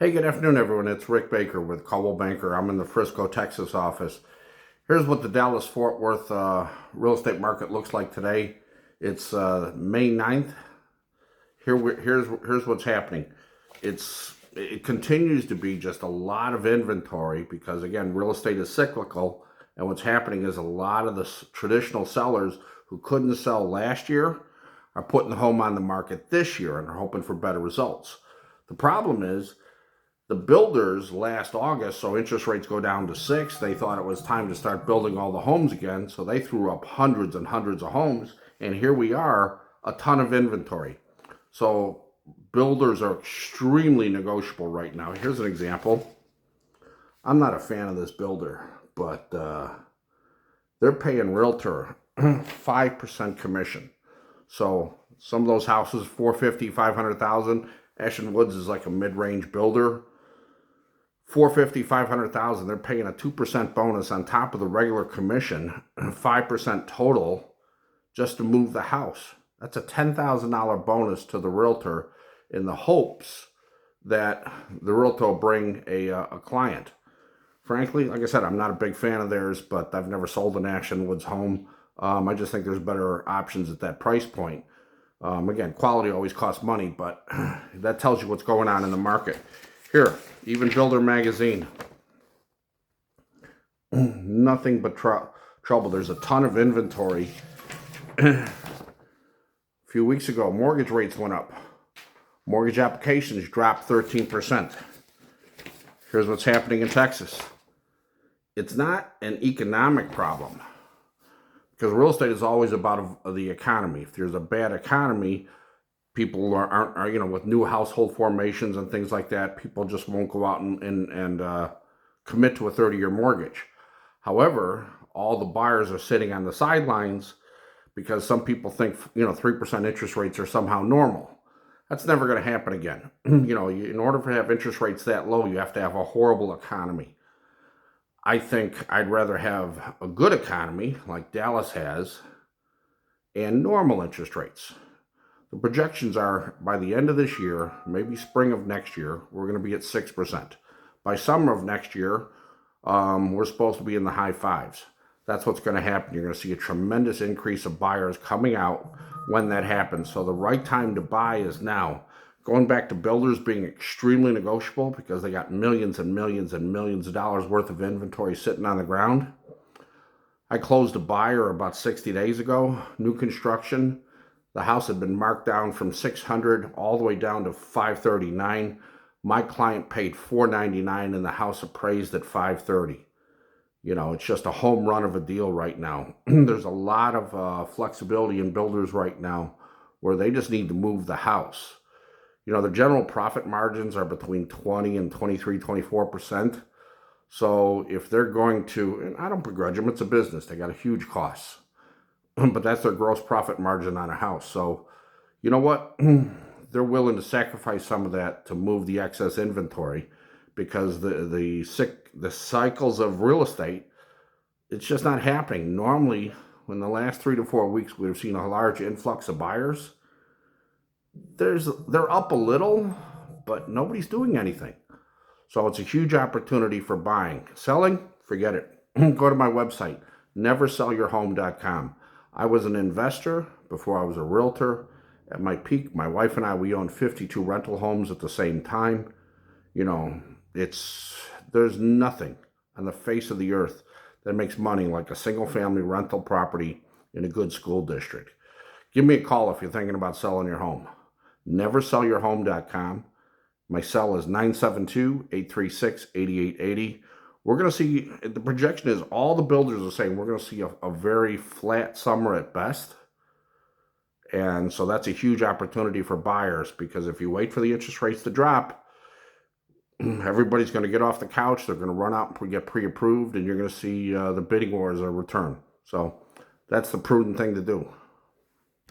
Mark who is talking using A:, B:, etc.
A: Hey, good afternoon, everyone. It's Rick Baker with Coldwell Banker. I'm in the Frisco, Texas office. Here's what the Dallas-Fort Worth real estate market looks like today. It's May 9th. Here's what's happening. It continues to be just a lot of inventory because, again, real estate is cyclical. And what's happening is a lot of the traditional sellers who couldn't sell last year are putting the home on the market this year and are hoping for better results. The problem is, the builders last August, so interest rates go down to 6, they thought it was time to start building all the homes again, so they threw up hundreds and hundreds of homes, and here we are, a ton of inventory. So builders are extremely negotiable right now. Here's an example. I'm not a fan of this builder, but they're paying realtor 5% commission. So some of those houses, 450, 500,000. Ashton Woods is like a mid-range builder. 450, 500,000, they're paying a 2% bonus on top of the regular commission, 5% total, just to move the house. That's a $10,000 bonus to the realtor in the hopes that the realtor will bring a client. Frankly, like I said, I'm not a big fan of theirs, but I've never sold an Ashton Woods home. I just think there's better options at that price point. Again, quality always costs money, but that tells you what's going on in the market. Here, even Builder Magazine. Nothing but trouble. There's a ton of inventory. A few weeks ago, mortgage rates went up. Mortgage applications dropped 13%. Here's what's happening in Texas. It's not an economic problem, because real estate is always about the economy. If there's a bad economy, people aren't with new household formations and things like that, people just won't go out and commit to a 30-year mortgage. However, all the buyers are sitting on the sidelines because some people think 3% interest rates are somehow normal. That's never going to happen again. In order to have interest rates that low, you have to have a horrible economy. I think I'd rather have a good economy like Dallas has and normal interest rates. The projections are by the end of this year, maybe spring of next year, we're going to be at 6%. By summer of next year, we're supposed to be in the high 5s. That's what's going to happen. You're going to see a tremendous increase of buyers coming out when that happens. So the right time to buy is now. Going back to builders being extremely negotiable because they got millions and millions and millions of dollars worth of inventory sitting on the ground. I closed a buyer about 60 days ago, new construction. The house had been marked down from $600 all the way down to $539. My client paid $499 and the house appraised at $530. It's just a home run of a deal right now. There's a lot of flexibility in builders right now where they just need to move the house. The general profit margins are between 20 and 23, 24%. So if they're going to, and I don't begrudge them, it's a business. They got a huge cost. But that's their gross profit margin on a house. So, you know what? They're willing to sacrifice some of that to move the excess inventory because the cycles of real estate, it's just not happening. Normally, in the last 3 to 4 weeks, we've seen a large influx of buyers. They're up a little, but nobody's doing anything. So it's a huge opportunity for buying. Selling, forget it. Go to my website, neversellyourhome.com. I was an investor before I was a realtor. At my peak, my wife and I, we owned 52 rental homes at the same time. There's nothing on the face of the earth that makes money like a single family rental property in a good school district. Give me a call if you're thinking about selling your home. Neversellyourhome.com. My cell is 972-836-8880. We're going to see, the projection is all the builders are saying we're going to see a very flat summer at best. And so that's a huge opportunity for buyers because if you wait for the interest rates to drop, everybody's going to get off the couch. They're going to run out and get pre-approved, and you're going to see the bidding wars return. So that's the prudent thing to do.